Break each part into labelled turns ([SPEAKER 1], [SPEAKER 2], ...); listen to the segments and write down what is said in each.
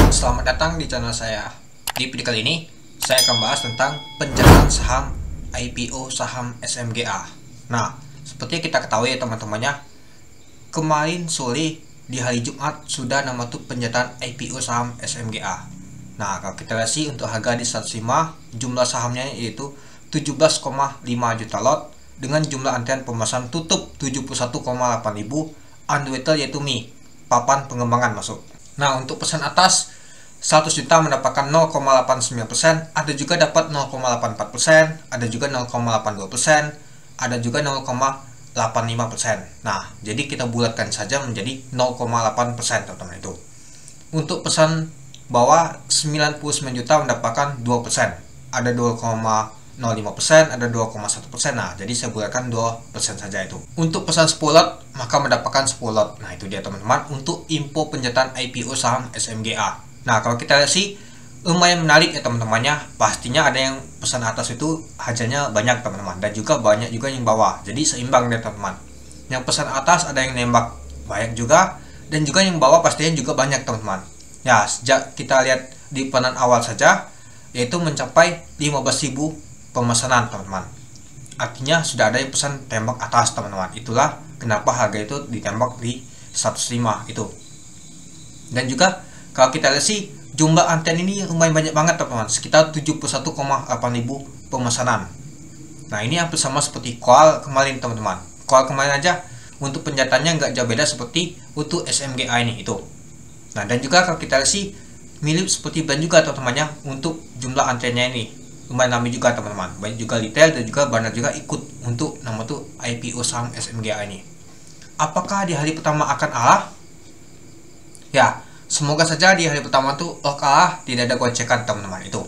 [SPEAKER 1] Selamat datang di channel saya. Di video kali ini, saya akan bahas tentang penjelasan saham IPO saham SMGA. Nah, seperti yang kita ketahui ya teman-temannya, kemarin sore di hari Jumat sudah nama tuh penjelasan IPO saham SMGA. Nah, kalau kita lihat sih untuk harga di 105, jumlah sahamnya yaitu 17,5 juta lot dengan jumlah antrian pemasaran tutup 71,8 ribu, unweighted yaitu Mi, papan pengembangan masuk. Nah, untuk pesan atas 100 juta mendapatkan 0,89%, ada juga dapat 0,84%, ada juga 0,82%, ada juga 0,85%. Nah, jadi kita bulatkan saja menjadi 0,8% teman-teman itu. Untuk pesan bawah 99 juta mendapatkan 2%, ada 2,05%, ada 2,1%. Nah, jadi saya bulatkan 2% saja itu. Untuk pesan 10 lot, maka mendapatkan 10 lot. Nah, itu dia teman-teman untuk info penjelasan IPO saham SMGA. Nah, kalau kita lihat sih lumayan menarik ya teman-temannya. Pastinya ada yang pesan atas itu harganya banyak teman-teman, dan juga banyak juga yang bawah. Jadi seimbang deh teman-teman. Yang pesan atas ada yang nembak banyak juga, dan juga yang bawah pastinya juga banyak teman-teman. Ya, sejak kita lihat di pesanan awal saja yaitu mencapai 15.000 pemesanan teman-teman. Artinya sudah ada yang pesan tembak atas teman-teman. Itulah kenapa harga itu ditembak di 105 itu. Dan juga kalau kita lihat sih jumlah antrian ini lumayan banyak banget teman-teman, sekitar 71,8 ribu pemesanan. Nah, ini hampir sama seperti call kemarin teman-teman. Call kemarin aja untuk penjataannya nggak jauh beda seperti untuk SMGA ini itu. Nah, dan juga kalau kita lihat sih mirip seperti brand juga teman-temannya untuk jumlah antriannya ini. Lumayan ramai juga teman-teman. Banyak juga retail dan juga banyak juga ikut untuk nama tuh IPO saham SMGA ini. Apakah di hari pertama akan kalah? Ya, semoga saja di hari pertama tuh kalah, tidak ada gocekan teman-teman itu.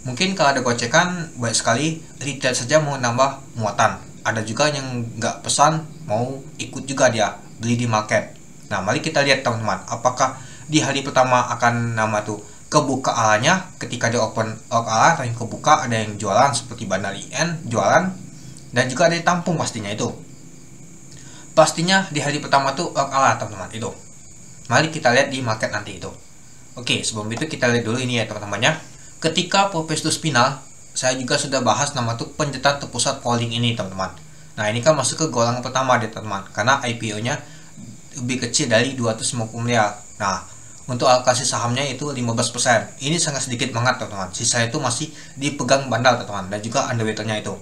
[SPEAKER 1] Mungkin kalau ada gocekan banyak sekali retail saja mau nambah muatan. Ada juga yang nggak pesan mau ikut juga dia beli di market. Nah, mari kita lihat teman-teman, apakah di hari pertama akan nama tuh kebuka alanya ketika dia open ala atau yang kebuka ada yang jualan seperti Bandar IN jualan, dan juga ada yang tampung pastinya itu. Pastinya di hari pertama tuh ala teman-teman itu. Mari kita lihat di market nanti itu. Oke, sebelum itu kita lihat dulu ini ya teman-temannya. Ketika Profesor Spinal, saya juga sudah bahas nama tuh penjelasan terpusat polling ini teman-teman. Nah, ini kan masuk ke golongan pertama deh teman-teman, karena IPO-nya lebih kecil dari 250 miliar. Nah, untuk alokasi sahamnya itu 15%. Ini sangat sedikit banget teman-teman. Sisa itu masih dipegang bandar teman-teman, dan juga underweight-nya itu.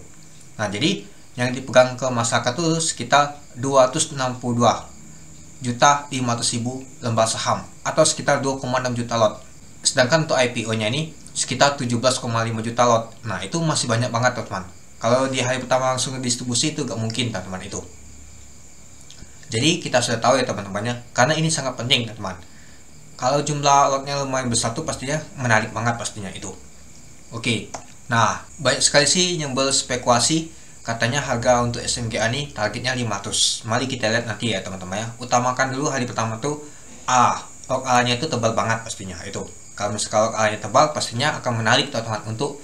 [SPEAKER 1] Nah, jadi yang dipegang ke masyarakat itu sekitar 262.500.000 lembar saham atau sekitar 2,6 juta lot. Sedangkan untuk IPO-nya ini sekitar 17,5 juta lot. Nah, itu masih banyak banget teman-teman. Kalau di hari pertama langsung distribusi itu gak mungkin teman-teman itu. Jadi kita sudah tahu ya teman-temannya, karena ini sangat penting teman-teman. Kalau jumlah lotnya lumayan besar tuh pastinya menarik banget pastinya itu. Oke. Nah, banyak sekali sih yang berspekulasi katanya harga untuk SMGA ini targetnya 500. Mari kita lihat nanti ya teman-teman ya. Utamakan dulu hari pertama tuh log A-nya itu tebal banget pastinya itu. Kalau misalkan log A-nya tebal pastinya akan menarik teman-teman untuk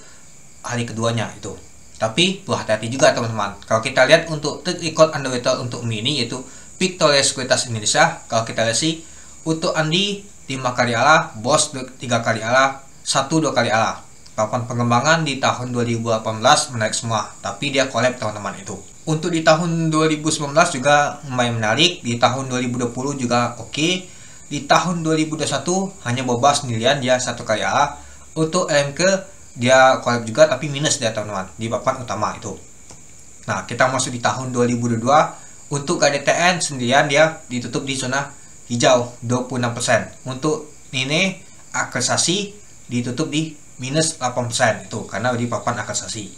[SPEAKER 1] hari keduanya itu. Tapi perlu hati-hati juga teman-teman. Kalau kita lihat untuk track record underweighted untuk mini yaitu Victoria Sekuritas Indonesia, kalau kita lihat sih untuk Andi 5 kali ala, Bos 3 kali ala, 1-2 kali ala. Papan pengembangan di tahun 2018 menarik semua, tapi dia collab teman-teman itu. Untuk di tahun 2019 juga lumayan menarik, di tahun 2020 juga oke. Di tahun 2021 hanya bobas sendirian dia 1 kali ala. Untuk LMK dia collab juga tapi minus dia teman-teman di papan utama itu. Nah, kita masuk di tahun 2022. Untuk KDTN sendirian dia ditutup di zona hijau 26%. Untuk ini aksesasi ditutup di minus 8% itu karena di papan aksesasi.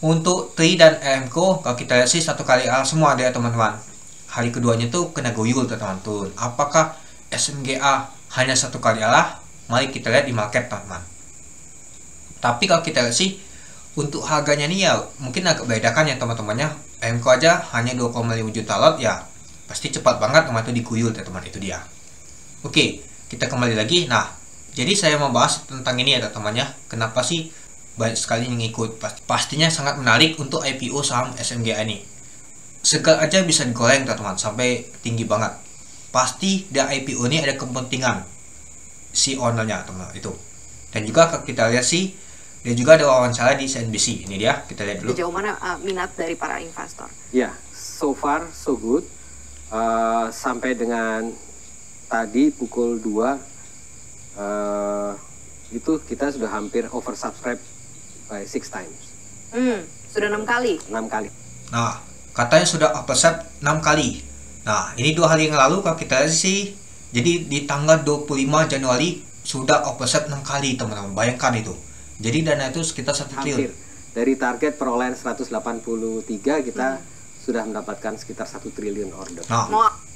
[SPEAKER 1] Untuk TRI dan EMCO kalau kita lihat sih 1 kali ala semua dia teman-teman. Hari keduanya tuh kena goyul teman-teman turun. Apakah SMGA hanya 1 kali ala? Mari kita lihat di market teman-teman. Tapi kalau kita lihat sih untuk harganya nih ya mungkin agak bedakan ya teman-temannya. EMCO aja hanya 2,5 juta lot ya. Pasti cepat banget teman itu dikuyul teman itu dia. Oke, kita kembali lagi. Nah, jadi saya mau bahas tentang ini ya teman-temannya. Kenapa sih banyak sekali yang ikut? Pastinya sangat menarik untuk IPO saham SMGA ini. Segar aja bisa digoreng teman-teman sampai tinggi banget. Pasti di IPO ini ada kepentingan. si ownernya teman-teman itu. Dan juga kita lihat sih dia juga ada wawancara di CNBC. Ini dia, kita lihat dulu.
[SPEAKER 2] Sejauh mana minat dari para investor?
[SPEAKER 3] Ya, so far so good. Sampai dengan tadi pukul 2 itu kita sudah hampir oversubscribe by 6 times.
[SPEAKER 2] Sudah 6 kali?
[SPEAKER 3] 6 kali.
[SPEAKER 1] Nah, katanya sudah oversubscribe 6 kali. Nah, ini 2 hari yang lalu kalau kita lihat sih, jadi di tanggal 25 Januari sudah oversubscribe 6 kali teman-teman. Bayangkan itu. Jadi dana itu sekitar 1 triliun.
[SPEAKER 3] Hampir. Dari target perolehan 183 kita sudah mendapatkan sekitar 1 triliun order.
[SPEAKER 1] Nah,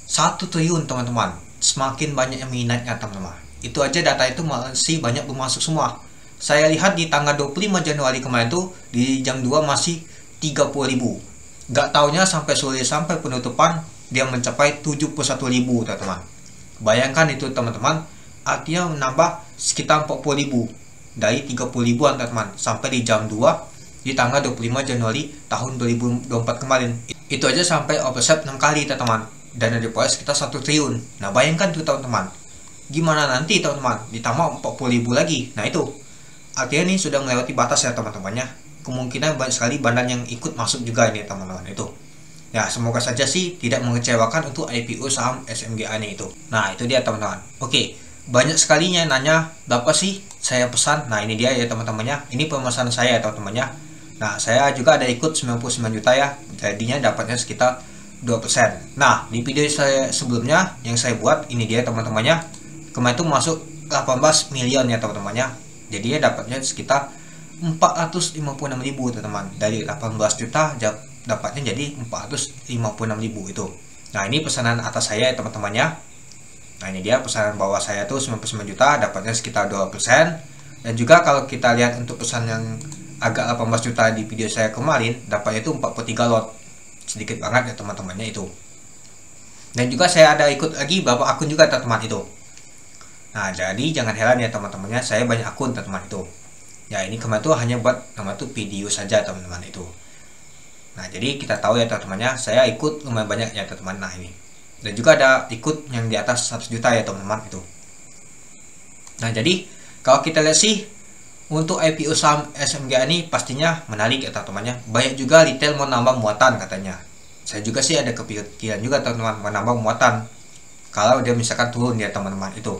[SPEAKER 1] 1 triliun teman-teman. Semakin banyak yang minatnya teman-teman. Itu aja data itu masih banyak belum masuk semua. Saya lihat di tanggal 25 Januari kemarin tuh di jam 2 masih 30.000. Gak taunya sampai sore sampai penutupan dia mencapai 71.000 teman-teman. Bayangkan itu teman-teman, artinya menambah sekitar 40.000 dari 30.000-an teman-teman sampai di jam 2 di tanggal 25 Januari tahun 2024 kemarin. Itu aja sampai oversubscribe 6 kali teman-teman. Dana deposit sekitar 1 triliun. Nah, bayangkan tuh teman-teman. Gimana nanti teman-teman? Ditambah 40.000 lagi. Nah, itu. Artinya ini sudah melewati batas ya teman-temannya. Kemungkinan banyak sekali bandar yang ikut masuk juga ini teman-teman itu. Ya, semoga saja sih tidak mengecewakan untuk IPO saham SMGA ini itu. Nah, itu dia teman-teman. Oke, banyak sekalinya nanya berapa sih saya pesan. Nah, ini dia ya teman-temannya. Ini pemesanan saya ya teman-temannya. Nah, saya juga ada ikut 99 juta ya. Jadinya dapatnya sekitar 2%. Nah, di video saya sebelumnya yang saya buat, ini dia teman-temannya. Kemarin itu masuk 18 miliar ya teman-temannya. Jadi ya dapatnya sekitar 456.000 teman-teman. Dari 18 juta dapatnya jadi 456.000 itu. Nah, ini pesanan atas saya ya teman-temannya. Nah, ini dia pesanan bawah saya tuh 99 juta dapatnya sekitar 2%. Dan juga kalau kita lihat untuk pesan yang agak 18 juta di video saya kemarin, dapatnya itu 43 lot. Sedikit banget ya teman-temannya itu. Dan juga saya ada ikut lagi beberapa akun juga teman-teman itu. Nah, jadi jangan heran ya teman-temannya, saya banyak akun teman-teman itu. Ya, ini kemarin tuh hanya buat nama tuh video saja teman-teman itu. Nah, jadi kita tahu ya teman-temannya, saya ikut lumayan banyak ya teman-teman. Nah, ini. Dan juga ada ikut yang di atas 100 juta ya teman-teman itu. Nah, jadi kalau kita lihat sih untuk IPO saham SMGA ini pastinya menarik ya teman-temannya. Banyak juga retail mau nambah muatan katanya. Saya juga sih ada kepikiran juga teman-teman menambah muatan. Kalau dia misalkan turun ya teman-teman itu.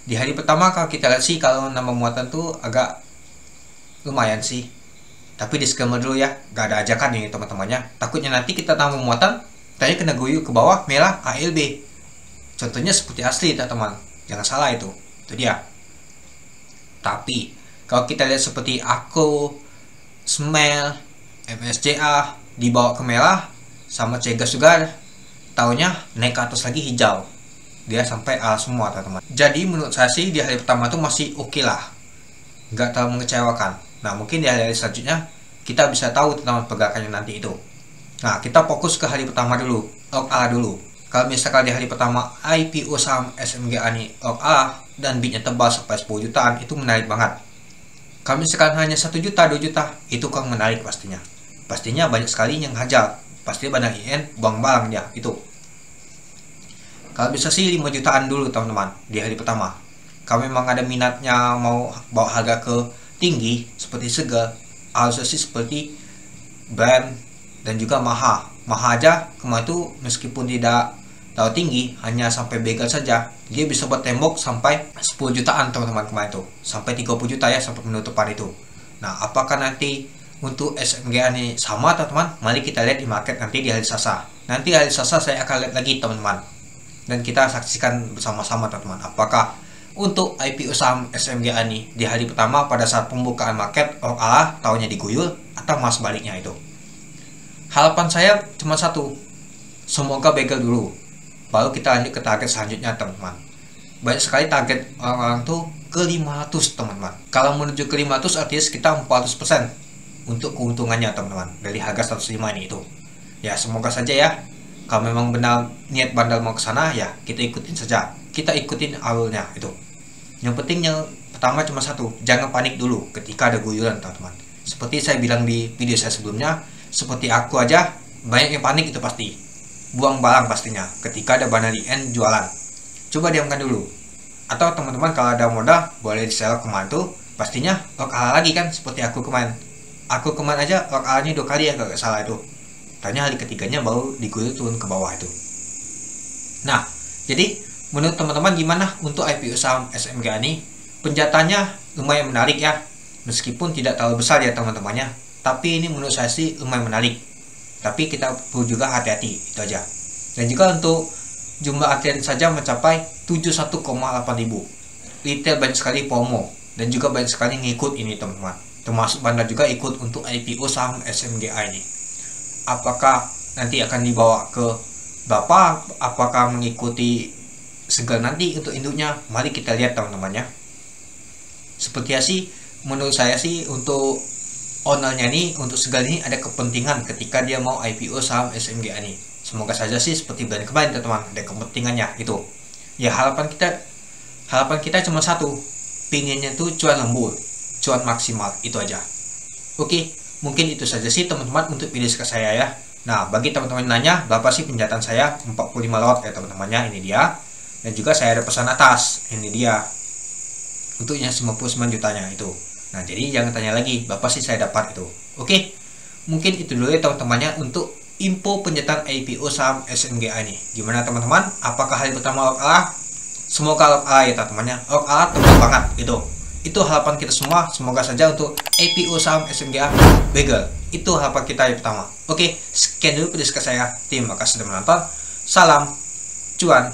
[SPEAKER 1] Di hari pertama kalau kita lihat sih kalau nambah muatan tuh agak lumayan sih. Tapi disclaimer dulu ya, gak ada ajakan ini teman-temannya. Takutnya nanti kita tambah muatan, tadi kena guyur ke bawah merah ALB. Contohnya seperti asli teman-teman. Jangan salah itu. Itu dia. Tapi kalau kita lihat seperti Ako, Smell, MSCA dibawa ke merah sama Cegas juga, taunya naik ke atas lagi hijau. Dia sampai A semua teman-teman. Jadi menurut saya sih di hari pertama tuh masih oke lah, nggak terlalu mengecewakan. Nah, mungkin di hari-hari selanjutnya kita bisa tahu tentang pergerakannya nanti itu. Nah, kita fokus ke hari pertama dulu, log A dulu. Kalau misalkan di hari pertama IPO saham SMGA nih log A dan bidnya tebal sampai 10 jutaan, itu menarik banget. Kalau misalkan hanya 1 juta, 2 juta, itu kurang menarik pastinya. Pastinya banyak sekali yang hajar. Pasti bandar IN buang barang dia itu. Kalau bisa sih 5 jutaan dulu teman-teman di hari pertama. Kalau memang ada minatnya mau bawa harga ke tinggi seperti Seger, harusnya sih seperti Brand dan juga Maha. Maha aja kemarin itu meskipun tidak terlalu tinggi, hanya sampai begal saja, dia bisa buat tembok sampai 10 jutaan teman-teman kemarin itu. Sampai 30 juta ya sampai penutupan itu. Nah, apakah nanti untuk SMGA ini sama teman-teman? Mari kita lihat di market nanti di hari Selasa. Nanti hari Selasa saya akan lihat lagi teman-teman. Dan kita saksikan bersama-sama teman-teman. Apakah untuk IPO saham SMGA ini di hari pertama pada saat pembukaan market Allah tahunya diguyur atau mas baliknya itu. Harapan saya cuma satu. Semoga begal dulu. Baru kita lanjut ke target selanjutnya teman-teman. Banyak sekali target orang-orang tuh ke 500 teman-teman. Kalau menuju ke 500 artinya sekitar 400% untuk keuntungannya teman-teman. Dari harga 105 ini itu. Ya, semoga saja ya. Kalau memang benar niat bandar mau ke sana, ya kita ikutin saja. Kita ikutin alurnya itu. Yang penting yang pertama cuma satu, jangan panik dulu ketika ada guyuran teman-teman. Seperti saya bilang di video saya sebelumnya, seperti aku aja banyak yang panik itu pasti. Buang barang pastinya ketika ada bandar IN jualan. Coba diamkan dulu. Atau teman-teman kalau ada modal boleh di-sell kemarin tuh pastinya log ala lagi kan, seperti aku kemarin aja log ala-nya 2 kali ya kalau nggak salah itu. Tanya hari ketiganya baru diguyur turun ke bawah itu. Nah, jadi menurut teman-teman gimana untuk IPO saham SMGA ini? Penjataannya lumayan menarik ya, meskipun tidak terlalu besar ya teman-temannya, tapi ini menurut saya sih lumayan menarik. Tapi kita perlu juga hati-hati, itu aja. Dan juga untuk jumlah antrian saja mencapai 71,8 ribu. Retail banyak sekali promo dan juga banyak sekali ngikut ini teman-teman. Termasuk Bandar juga ikut untuk IPO saham SMGA ini. Apakah nanti akan dibawa ke berapa? Apakah mengikuti segel nanti untuk induknya? Mari kita lihat teman-teman ya. Sepertinya sih menurut saya sih untuk ownernya nih, untuk segel ini ada kepentingan ketika dia mau IPO saham SMGA ini. Semoga saja sih seperti bulan kemarin teman-teman, ada kepentingannya itu. Ya harapan kita cuma satu, pinginnya tuh cuan lembur, cuan maksimal, itu aja. Oke, mungkin itu saja sih teman-teman untuk video saya ya. Nah, bagi teman-teman nanya berapa sih penjatan saya, 45 lot ya teman-temannya, ini dia. Dan juga saya ada pesan atas, ini dia. Untuk yang 99 jutanya itu. Nah, jadi jangan tanya lagi berapa sih saya dapat itu. Oke, mungkin itu dulu ya teman-temannya untuk info penjatan IPO saham SMGA ini. Gimana teman-teman? Apakah hari pertama log ala? Semoga log ala ya teman-temannya. Log ala tepat banget gitu. Itu harapan kita semua. Semoga saja untuk IPO saham SMGA bagel. Itu harapan kita yang pertama. Oke, sekian dulu video saya. Terima kasih sudah menonton. Salam cuan.